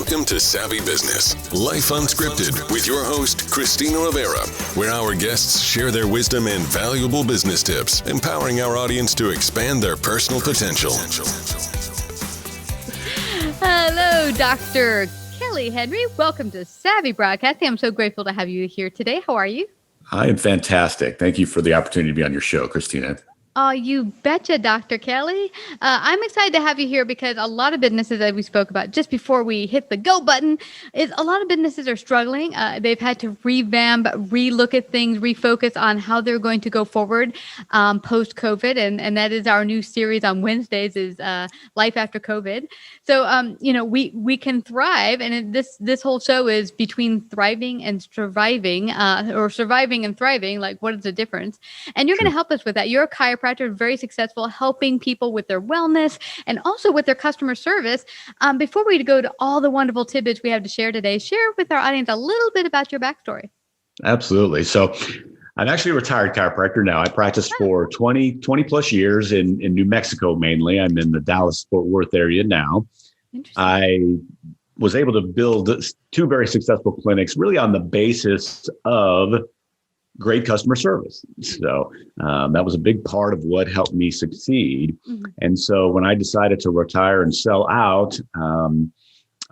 Welcome to Savvy Business, Life Unscripted, with your host, Christina Rivera, where our guests share their wisdom and valuable business tips, empowering our audience to expand their personal potential. Hello, Dr. Kelly Henry. Welcome to Savvy Broadcasting. I'm so grateful to have you here today. How are you? I am fantastic. Thank you for the opportunity to be on your show, Christina. Oh, you betcha, Dr. Kelly. I'm excited to have you here because a lot of businesses that we spoke about just before we hit the go button is a lot of businesses are struggling. They've had to revamp, relook at things, refocus on how they're going to go forward post-COVID. And that is our new series on Wednesdays is Life After COVID. So, we can thrive. And this whole show is between thriving and surviving or surviving and thriving. Like, what is the difference? And you're going to help us with that. You're a chiropractor, very successful, helping people with their wellness and also with their customer service. Before we go to all the wonderful tidbits we have to share today, share with our audience a little bit about your backstory. Absolutely. So I'm actually a retired chiropractor now. I practiced for 20 plus years in New Mexico mainly. I'm in the Dallas-Fort Worth area now. I was able to build two very successful clinics really on the basis of great customer service. So that was a big part of what helped me succeed. Mm-hmm. And so when I decided to retire and sell out,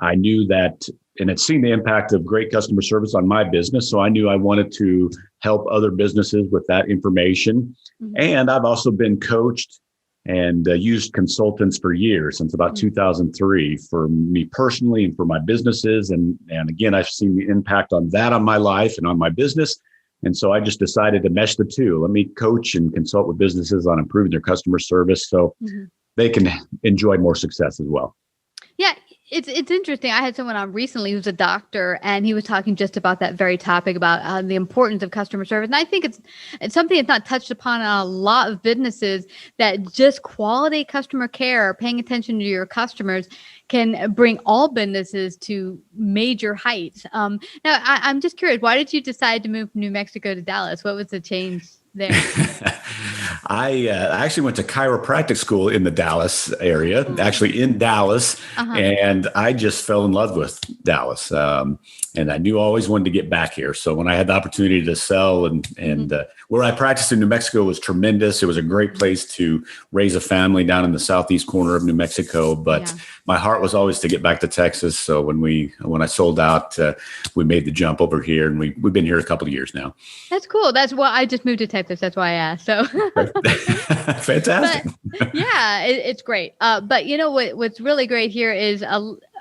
I knew that, and had seen the impact of great customer service on my business. So I knew I wanted to help other businesses with that information. Mm-hmm. And I've also been coached and used consultants for years, since about 2003, for me personally and for my businesses. And again, I've seen the impact on that on my life and on my business. And so I just decided to mesh the two. Let me coach and consult with businesses on improving their customer service so they can enjoy more success as well. Yeah, it's interesting. I had someone on recently who's a doctor, and he was talking just about that very topic about the importance of customer service. And I think it's something that's not touched upon in a lot of businesses, that just quality customer care, paying attention to your customers, can bring all businesses to major heights. Now, I'm just curious, why did you decide to move from New Mexico to Dallas? What was the change there? I actually went to chiropractic school in the Dallas area, actually in Dallas, and I just fell in love with Dallas. And I knew I always wanted to get back here. So when I had the opportunity to sell and where I practiced in New Mexico was tremendous. It was a great place to raise a family down in the southeast corner of New Mexico. But my heart was always to get back to Texas. So when I sold out, we made the jump over here, and we've been here a couple of years now. That's cool. That's why I just moved to Texas. That's why I asked. So fantastic. But, it's great. But you know what's really great here is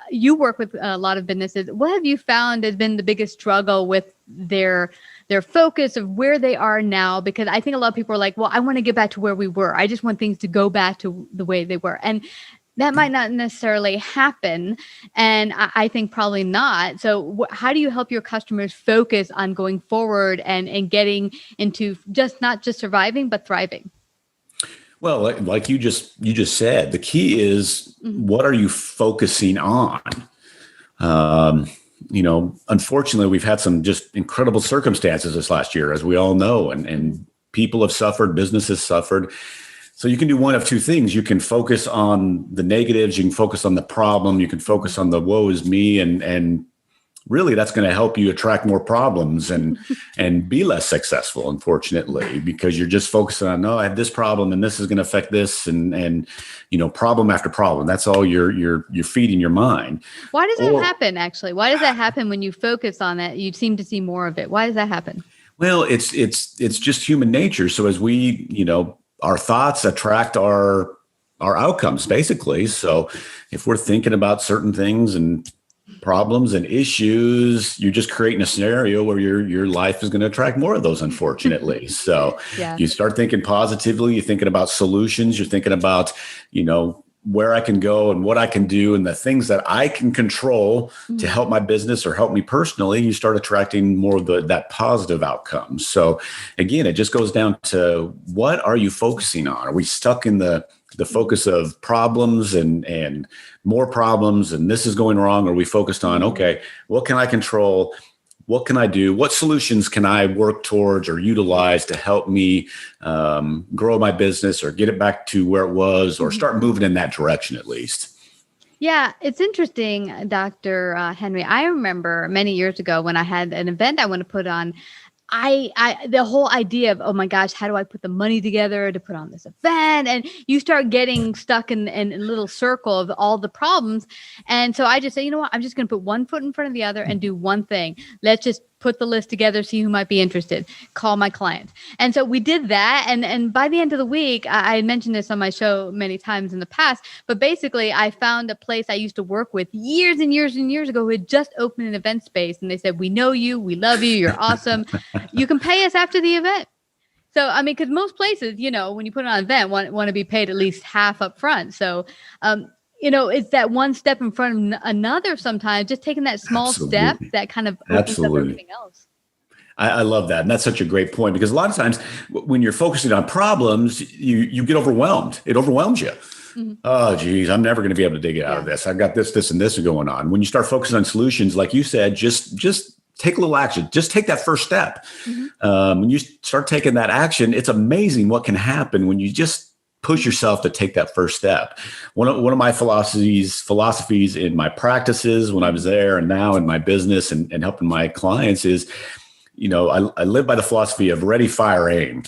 you work with a lot of businesses. What have you found has been the biggest struggle with their focus of where they are now? Because I think a lot of people are like, well, I want to get back to where we were. I just want things to go back to the way they were. And that might not necessarily happen. And I think probably not. So how do you help your customers focus on going forward and getting into not just surviving, but thriving? Well, like you just said, the key is what are you focusing on? Unfortunately, we've had some just incredible circumstances this last year, as we all know, and people have suffered, businesses suffered. So you can do one of two things. You can focus on the negatives. You can focus on the problem. You can focus on the woe is me. And really, that's going to help you attract more problems and be less successful, unfortunately, because you're just focusing on, no, I have this problem and this is going to affect this and problem after problem. That's all you're feeding your mind. Why does that happen, actually? Why does that happen when you focus on that? You seem to see more of it. Why does that happen? Well, it's just human nature. So as we, our thoughts attract our outcomes, basically. So if we're thinking about certain things and problems and issues, you're just creating a scenario where your life is going to attract more of those, unfortunately. So you start thinking positively, you're thinking about solutions, you're thinking about, where I can go and what I can do and the things that I can control to help my business or help me personally, you start attracting more of that positive outcome. So again, it just goes down to what are you focusing on? Are we stuck in the focus of problems and more problems and this is going wrong? Or are we focused on, okay, what can I control? What can I do? What solutions can I work towards or utilize to help me grow my business or get it back to where it was or start moving in that direction at least? Yeah, it's interesting, Dr. Henry. I remember many years ago when I had an event I want to put on. The whole idea of, oh my gosh, how do I put the money together to put on this event? And you start getting stuck in a little circle of all the problems. And so I just say, you know what, I'm just going to put one foot in front of the other and do one thing. Let's just put the list together, see who might be interested, call my clients. And so we did that. And by the end of the week, I mentioned this on my show many times in the past, but basically I found a place I used to work with years and years and years ago who had just opened an event space. And they said, we know you, we love you, you're awesome. You can pay us after the event. So, I mean, because most places, you know, when you put on an event, want to be paid at least half up front. So, you know, it's that one step in front of another sometimes, just taking that small step that kind of opens up everything else. I love that. And that's such a great point, because a lot of times when you're focusing on problems, you get overwhelmed. It overwhelms you. Mm-hmm. Oh, geez, I'm never going to be able to dig it out of this. I've got this, and this going on. When you start focusing on solutions, like you said, just take a little action. Just take that first step. Mm-hmm. When you start taking that action, it's amazing what can happen when you just push yourself to take that first step. One of my philosophies in my practices when I was there and now in my business and helping my clients is, you know, I live by the philosophy of ready, fire, aim.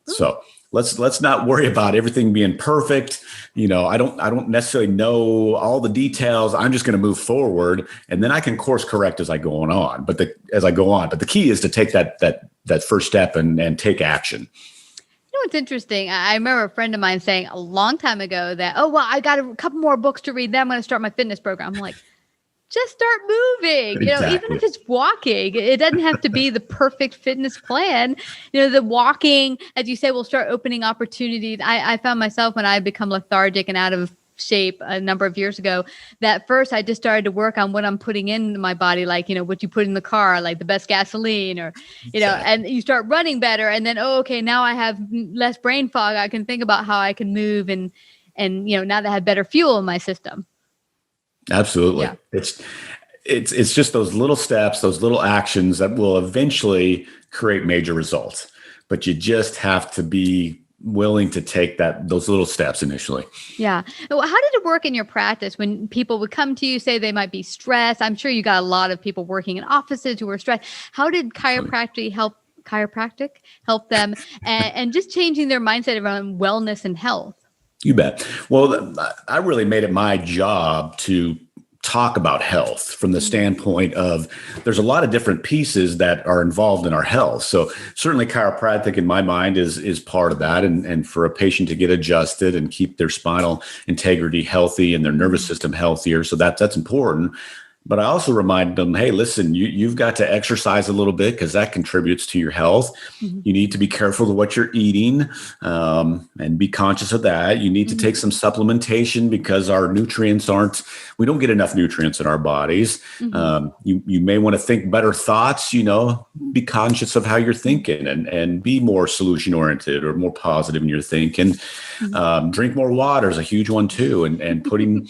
Ooh. So let's not worry about everything being perfect. You know, I don't necessarily know all the details. I'm just going to move forward, and then I can course correct as I go on. But the key is to take that first step and take action. You know what's interesting? I remember a friend of mine saying a long time ago that, oh, well, I got a couple more books to read. Then I'm going to start my fitness program. I'm like, just start moving. You know, even if it's walking, it doesn't have to be the perfect fitness plan. You know, the walking, as you say, will start opening opportunities. I found myself when I had become lethargic and out of shape a number of years ago, that first I just started to work on what I'm putting in my body, like, you know, what you put in the car, like the best gasoline, or, you know, and you start running better. And then, oh, okay, now I have less brain fog. I can think about how I can move and, you know, now that I have better fuel in my system. Absolutely. Yeah. It's just those little steps, those little actions that will eventually create major results, but you just have to be willing to take those little steps initially. Yeah. Well, how did it work in your practice when people would come to you, say they might be stressed? I'm sure you got a lot of people working in offices who were stressed. How did chiropractic help them and just changing their mindset around wellness and health? You bet. Well, I really made it my job to talk about health from the standpoint of there's a lot of different pieces that are involved in our health. So certainly chiropractic in my mind is part of that. And for a patient to get adjusted and keep their spinal integrity healthy and their nervous system healthier. So that's important. But I also reminded them, hey, listen, you've got to exercise a little bit because that contributes to your health. Mm-hmm. You need to be careful of what you're eating and be conscious of that. You need to take some supplementation because our nutrients we don't get enough nutrients in our bodies. Mm-hmm. You may want to think better thoughts, you know, be conscious of how you're thinking and be more solution oriented or more positive in your thinking. Mm-hmm. Drink more water is a huge one too. And putting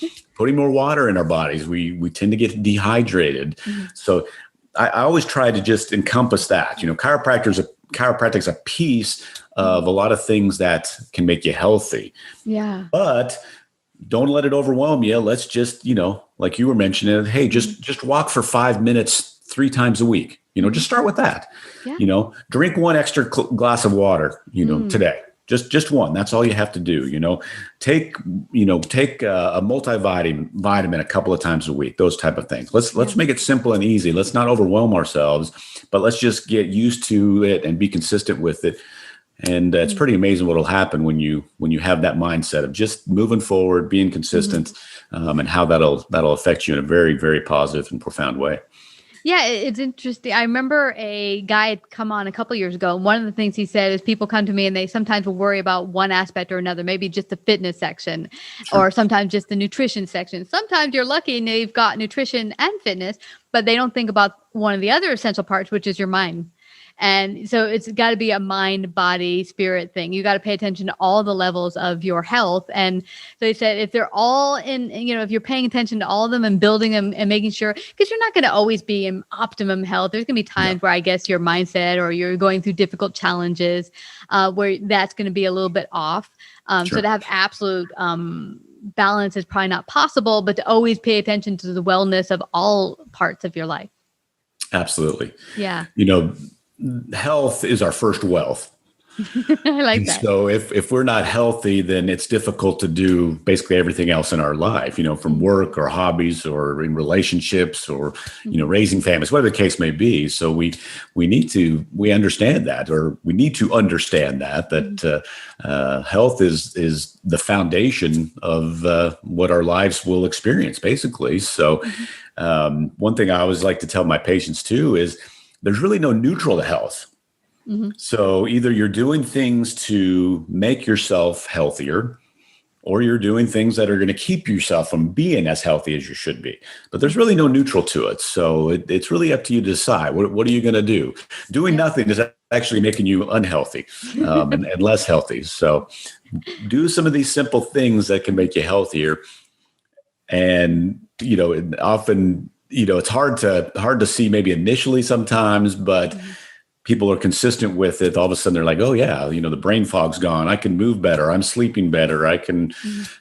more water in our bodies, we tend to get dehydrated. Mm-hmm. So I always try to just encompass that. You know, chiropractic's a piece of a lot of things that can make you healthy. Yeah. But don't let it overwhelm you. Let's just, you know, like you were mentioning, hey, just walk for 5 minutes 3 times a week. You know, just start with that. Yeah. You know, drink 1 extra glass of water, you know, today. Just one. That's all you have to do. You know, take a multivitamin a couple of times a week. Those type of things. Let's make it simple and easy. Let's not overwhelm ourselves, but let's just get used to it and be consistent with it. And it's pretty amazing what will happen when you have that mindset of just moving forward, being consistent, and how that'll affect you in a very, very positive and profound way. Yeah, it's interesting. I remember a guy had come on a couple of years ago. And one of the things he said is people come to me and they sometimes will worry about one aspect or another, maybe just the fitness section, or sometimes just the nutrition section. Sometimes you're lucky and they've got nutrition and fitness, but they don't think about one of the other essential parts, which is your mind. And so it's got to be a mind, body, spirit thing. You got to pay attention to all the levels of your health. And so he said, if they're all in, you know, if you're paying attention to all of them and building them and making sure, because you're not going to always be in optimum health. There's going to be times where I guess your mindset or you're going through difficult challenges where that's going to be a little bit off. So to have absolute balance is probably not possible, but to always pay attention to the wellness of all parts of your life. Absolutely. Yeah. Health is our first wealth. I like that. So if we're not healthy, then it's difficult to do basically everything else in our life, from work or hobbies or in relationships or, raising families, whatever the case may be. So we understand that, or we need to understand that health is the foundation of what our lives will experience, basically. So one thing I always like to tell my patients too is there's really no neutral to health. So either you're doing things to make yourself healthier, or you're doing things that are going to keep yourself from being as healthy as you should be. But there's really no neutral to it. So it's really up to you to decide. What are you going to do? Doing nothing is actually making you unhealthy and less healthy. So do some of these simple things that can make you healthier. And, often, it's hard to see maybe initially sometimes, but people are consistent with it. All of a sudden they're like, oh yeah, the brain fog's gone. I can move better. I'm sleeping better. I can,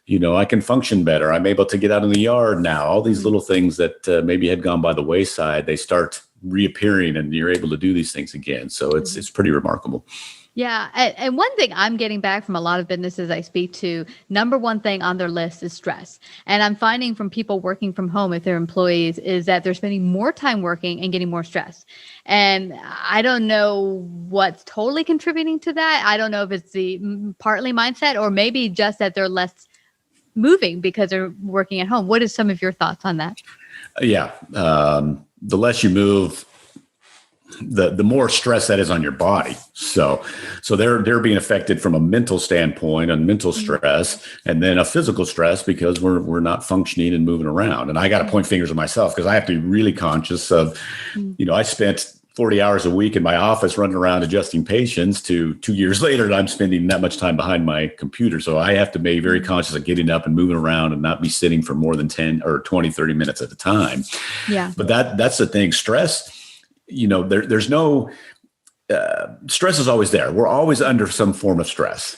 I can function better. I'm able to get out in the yard now. All these little things that maybe had gone by the wayside, they start reappearing and you're able to do these things again. So it's pretty remarkable. Yeah. And one thing I'm getting back from a lot of businesses I speak to, number one thing on their list is stress. And I'm finding from people working from home, if they're employees, is that they're spending more time working and getting more stress. And I don't know what's totally contributing to that. I don't know if it's the partly mindset or maybe just that they're less moving because they're working at home. What is some of your thoughts on that? Yeah. The less you move, the more stress that is on your body. So they're being affected from a mental standpoint, on mental stress, and then a physical stress because we're not functioning and moving around. And I got to point fingers at myself because I have to be really conscious of, I spent 40 hours a week in my office running around adjusting patients to 2 years later, and I'm spending that much time behind my computer. So I have to be very conscious of getting up and moving around and not be sitting for more than 10 or 20, 30 minutes at a time. Yeah. But that's the thing. Stress, there's no stress is always there. We're always under some form of stress.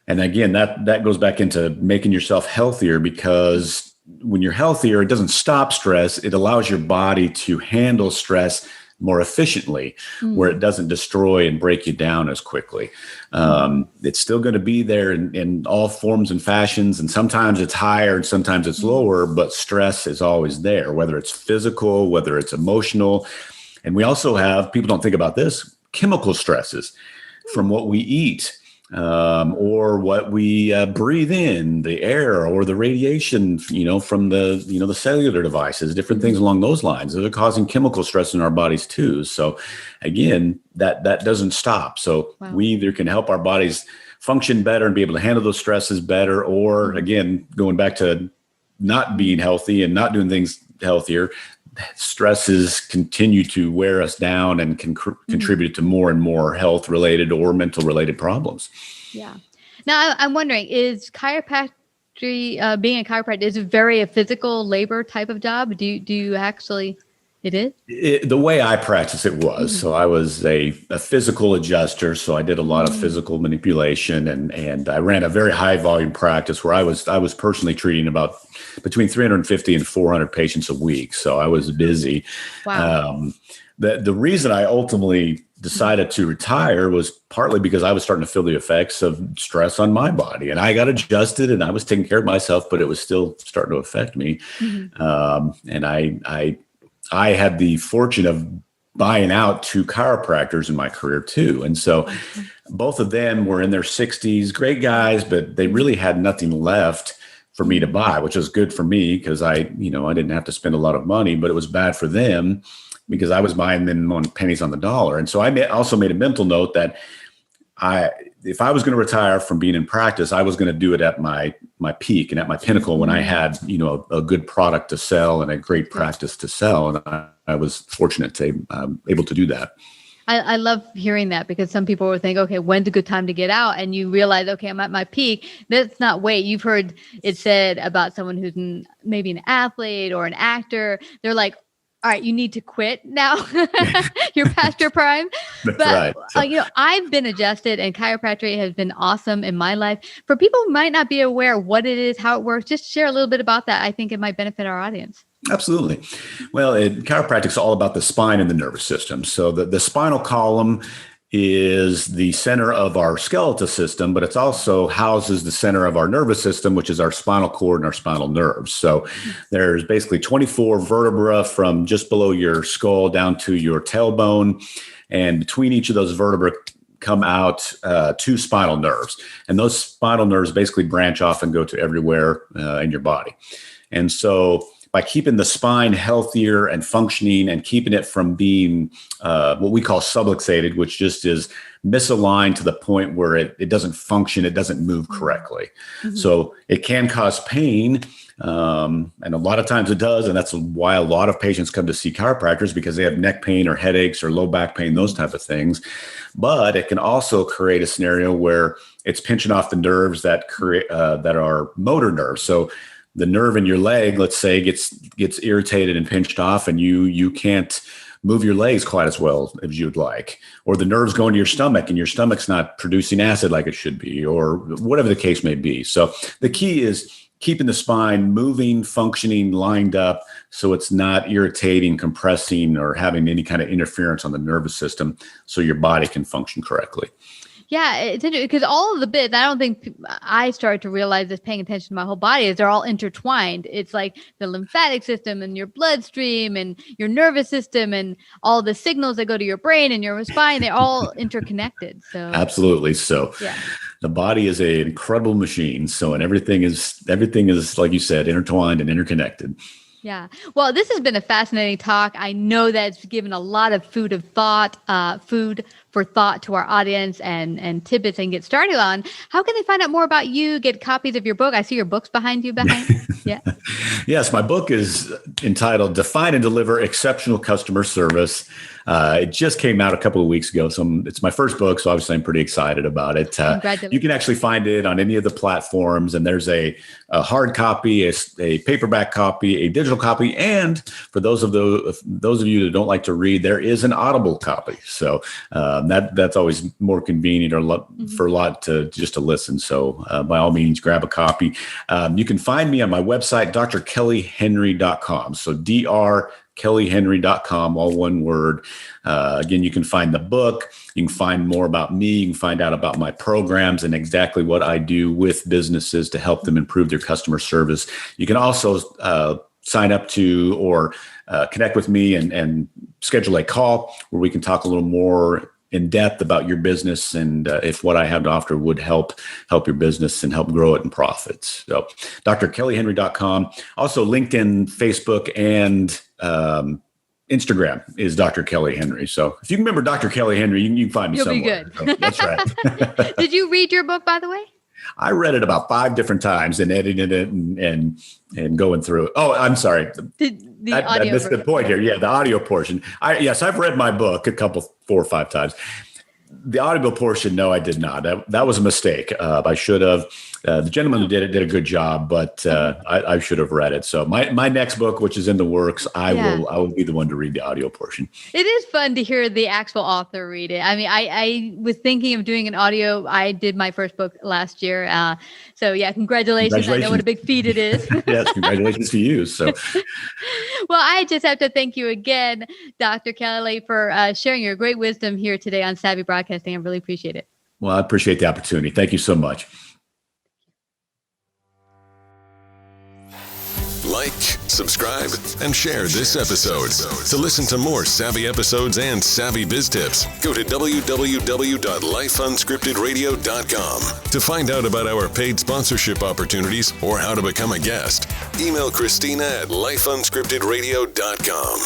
And again, that goes back into making yourself healthier, because when you're healthier, it doesn't stop stress. It allows your body to handle stress more efficiently, where it doesn't destroy and break you down as quickly. It's still going to be there in all forms and fashions. And sometimes it's higher and sometimes it's lower, but stress is always there, whether it's physical, whether it's emotional. And we also have, people don't think about this, chemical stresses from what we eat or what we breathe in, the air or the radiation, from the cellular devices, different things along those lines. They're causing chemical stress in our bodies too. So again, that doesn't stop. So we either can help our bodies function better and be able to handle those stresses better, or again, going back to not being healthy and not doing things healthier, stresses continue to wear us down and can contribute to more and more health related or mental related problems. Yeah. Now I'm wondering, is chiropractic, being a chiropractor, is it very a physical labor type of job? Do you actually, it is? The way I practice it was, so I was a physical adjuster. So I did a lot of physical manipulation, and I ran a very high volume practice where I was personally treating about between 350 and 400 patients a week. So I was busy. Wow. The reason I ultimately decided to retire was partly because I was starting to feel the effects of stress on my body, and I got adjusted and I was taking care of myself, but it was still starting to affect me. And I had the fortune of buying out 2 chiropractors in my career too. And so both of them were in their 60s, great guys, but they really had nothing left for me to buy, which was good for me because I didn't have to spend a lot of money, but it was bad for them because I was buying them on pennies on the dollar. And so I also made a mental note that if I was going to retire from being in practice, I was going to do it at my peak and at my pinnacle when I had, a good product to sell and a great practice to sell. And I was fortunate to able to do that. I love hearing that, because some people will think, okay, when's a good time to get out? And you realize, okay, I'm at my peak. Let's not wait. You've heard it said about someone who's maybe an athlete or an actor. They're like, all right, you need to quit now. You're past your prime. That's but, right. So, I've been adjusted, and chiropractic has been awesome in my life. For people who might not be aware of what it is, how it works, just share a little bit about that. I think it might benefit our audience. absolutely. Well, chiropractic is all about the spine and the nervous system. So the spinal column is the center of our skeletal system, but it's also houses the center of our nervous system, which is our spinal cord and our spinal nerves. So there's basically 24 vertebra from just below your skull down to your tailbone. And between each of those vertebrae come out 2 spinal nerves. And those spinal nerves basically branch off and go to everywhere in your body. And so by keeping the spine healthier and functioning and keeping it from being what we call subluxated, which just is misaligned to the point where it doesn't function, it doesn't move correctly. Mm-hmm. So it can cause pain. And a lot of times it does. And that's why a lot of patients come to see chiropractors, because they have neck pain or headaches or low back pain, those type of things. But it can also create a scenario where it's pinching off the nerves that are motor nerves. So the nerve in your leg, let's say, gets irritated and pinched off, and you can't move your legs quite as well as you'd like. Or the nerves go into your stomach, and your stomach's not producing acid like it should be, or whatever the case may be. So the key is keeping the spine moving, functioning, lined up, so it's not irritating, compressing, or having any kind of interference on the nervous system, so your body can function correctly. Yeah, it's interesting because all of the bits, I don't think I started to realize this paying attention to my whole body, is they're all intertwined. It's like the lymphatic system and your bloodstream and your nervous system and all the signals that go to your brain and your spine, they're all interconnected. So absolutely. So yeah. The body is an incredible machine. So, and everything is, like you said, intertwined and interconnected. Yeah. Well, this has been a fascinating talk. I know that it's given a lot of food for thought to our audience and tidbits and get started on. How can they find out more about you, get copies of your book? I see your books behind you. Yeah. Yes. My book is entitled Define and Deliver Exceptional Customer Service. It just came out a couple of weeks ago. So it's my first book. So obviously I'm pretty excited about it. You can actually find it on any of the platforms, and there's a hard copy, a paperback copy, a digital copy. And for those of you that don't like to read, there is an Audible copy. So that's always more convenient for a lot to listen. So by all means, grab a copy. You can find me on my website, drkellyhenry.com. So drkellyhenry.com, all one word. Again, you can find the book. You can find more about me. You can find out about my programs and exactly what I do with businesses to help them improve their customer service. You can also sign up to or connect with me and schedule a call where we can talk a little more in depth about your business and if what I have to offer would help your business and help grow it in profits. So drkellyhenry.com. Also LinkedIn, Facebook, and Instagram is Dr. Kelly Henry. So if you can remember Dr. Kelly Henry, you can find me somewhere. You'll be good. So that's right. Did you read your book, by the way? I read it about 5 different times and edited it and going through it. Oh, I'm sorry. I missed the point here. Yeah, the audio portion. Yes, I've read my book 4 or 5 times. The audible portion, no, I did not. That was a mistake. I should have. The gentleman who did a good job, but I should have read it. So my next book, which is in the works, I will be the one to read the audio portion. It is fun to hear the actual author read it. I mean, I was thinking of doing an audio. I did my first book last year. So yeah, congratulations. I know what a big feat it is. Yes, congratulations to you. So, well, I just have to thank you again, Dr. Kelly, for sharing your great wisdom here today on Savvy Broadcasting. I really appreciate it. Well, I appreciate the opportunity. Thank you so much. Like, subscribe, and share this episode. To listen to more savvy episodes and savvy biz tips, go to www.lifeunscriptedradio.com. To find out about our paid sponsorship opportunities or how to become a guest, email Christina at lifeunscriptedradio.com.